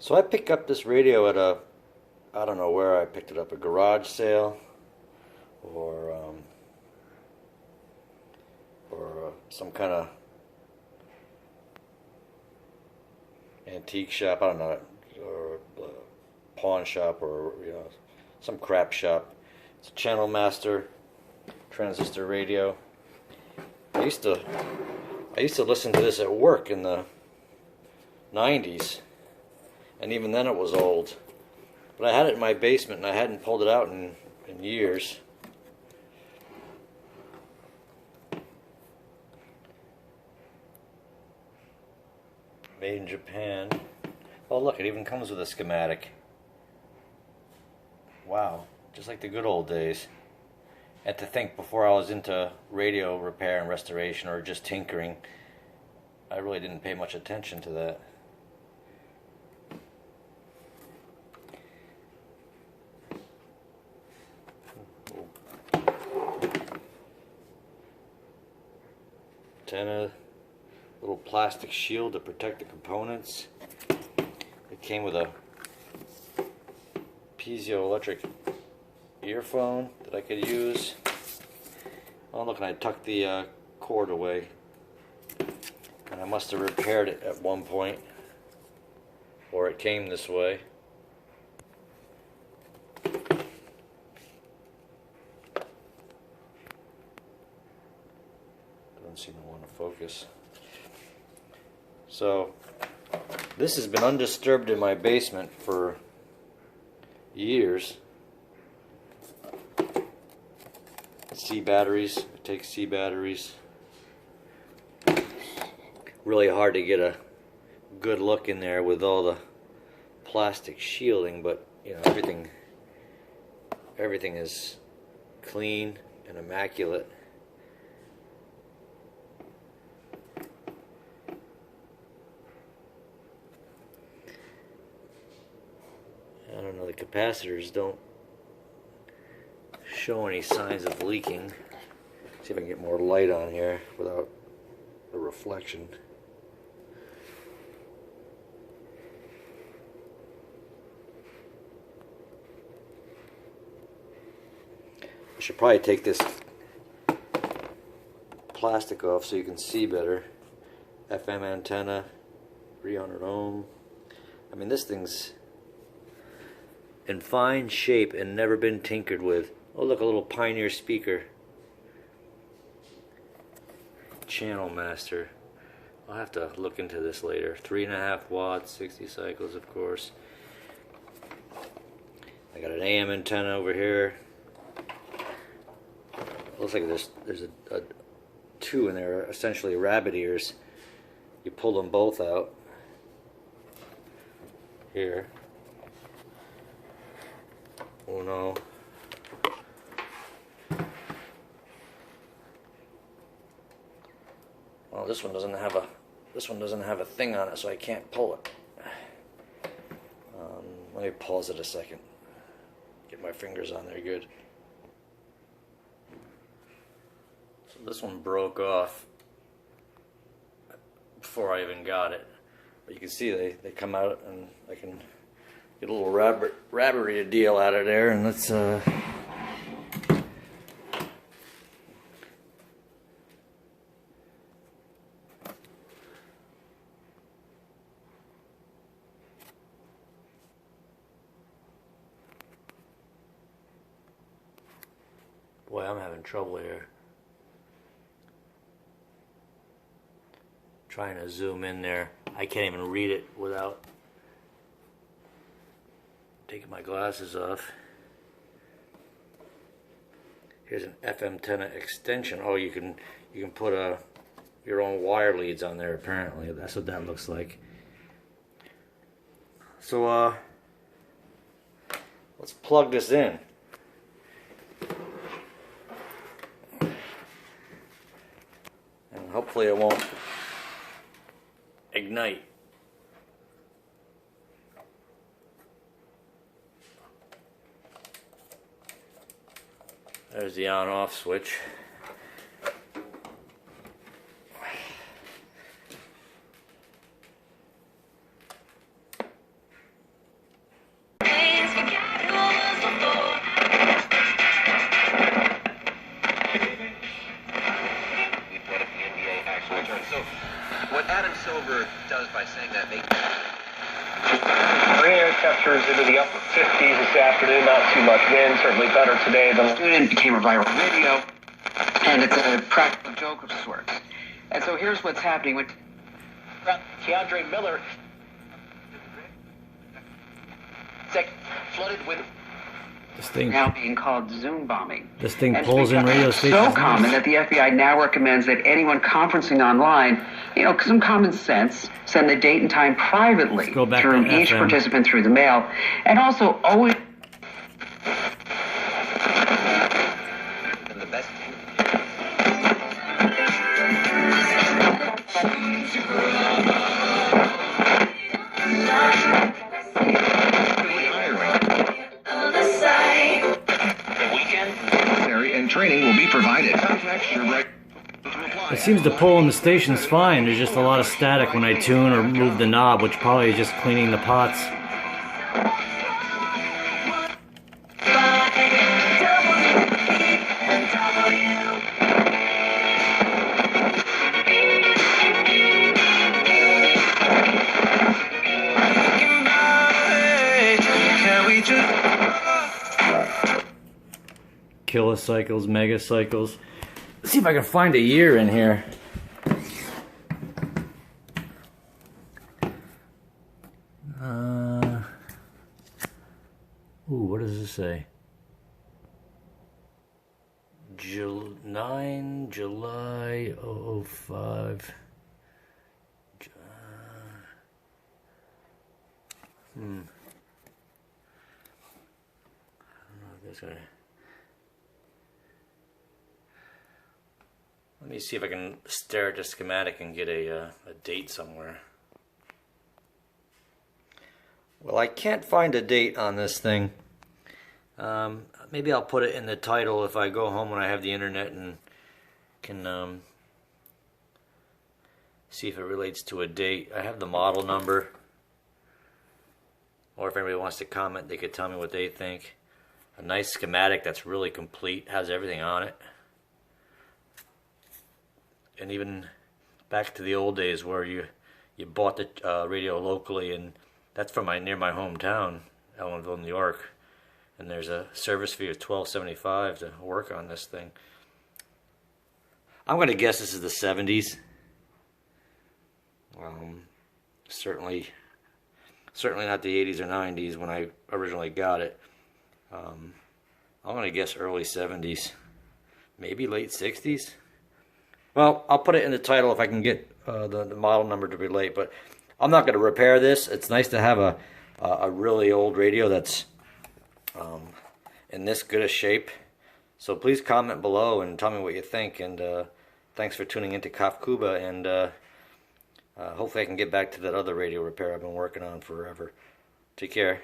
So I picked up this radio at I don't know where I picked it up, a garage sale or some kind of antique shop, I don't know, or pawn shop, or some crap shop. It's a Channel Master Transistor radio. I used to listen to this at work in the 90s, and even then it was old. But I had it in my basement and I hadn't pulled it out in years. Made in Japan. Oh look, it even comes with a schematic. Wow, just like the good old days. And to think, before I was into radio repair and restoration or just tinkering, I really didn't pay much attention to that. Antenna, little plastic shield to protect the components. It came with a piezoelectric earphone that I could use. Oh look, and I tucked the cord away, and I must have repaired it at one point, or it came this way. Doesn't seem to want to focus. So this has been undisturbed in my basement for years. C batteries, it takes C batteries. Really hard to get a good look in there with all the plastic shielding, but everything is clean and immaculate. I don't know, the capacitors don't show any signs of leaking. See if I can get more light on here without a reflection. I should probably take this plastic off so you can see better. FM antenna, 300 ohm. I mean, this thing's in fine shape and never been tinkered with. Oh look, a little Pioneer speaker. Channel Master. I'll have to look into this later. 3.5 watts, 60 cycles, of course. I got an AM antenna over here. Looks like there's a two in there, essentially rabbit ears. You pull them both out here. Oh no. Well, this one doesn't have a thing on it, so I can't pull it. Let me pause it a second. Get my fingers on there good. So this one broke off before I even got it. But you can see they come out, and I can get a little rabbit deal out of there, and let's boy, I'm having trouble here. Trying to zoom in there. I can't even read it without taking my glasses off. Here's an FM antenna extension. Oh, you can put your own wire leads on there. Apparently, that's what that looks like. So let's plug this in. And hopefully it won't ignite. There's the on-off switch. turn. So, what Adam Silver does by saying that makes air temperatures into the upper 50s this afternoon. Not too much wind. Certainly better today than. It became a viral video, and it's a practical joke of sorts. And so here's what's happening with Keandre Miller. Flooded with. This thing now being called Zoom bombing. This thing And pulls in radio stations. So common that the FBI now recommends that anyone conferencing online, some common sense, send the date and time privately through each participant through the mail, and also always. and the best. And training will be provided. It seems to pull in the stations fine. There's just a lot of static when I tune or move the knob, which probably is just cleaning the pots. Kilocycles, megacycles. Let's see if I can find a year in here. What does it say? 9 July 005. I don't know if that's gonna. Let me see if I can stare at the schematic and get a date somewhere. Well, I can't find a date on this thing. Maybe I'll put it in the title if I go home when I have the internet and can see if it relates to a date. I have the model number. Or if anybody wants to comment, they could tell me what they think. A nice schematic that's really complete, has everything on it. And even back to the old days where you bought the radio locally, and that's from near my hometown, Ellenville, New York. And there's a service fee of $12.75 to work on this thing. I'm going to guess this is the 70s. Certainly not the 80s or 90s when I originally got it. I'm going to guess early 70s, maybe late 60s. Well, I'll put it in the title if I can get the model number to relate, but I'm not going to repair this. It's nice to have a really old radio that's in this good a shape. So please comment below and tell me what you think, and thanks for tuning into Kafkuba, and hopefully I can get back to that other radio repair I've been working on forever. Take care.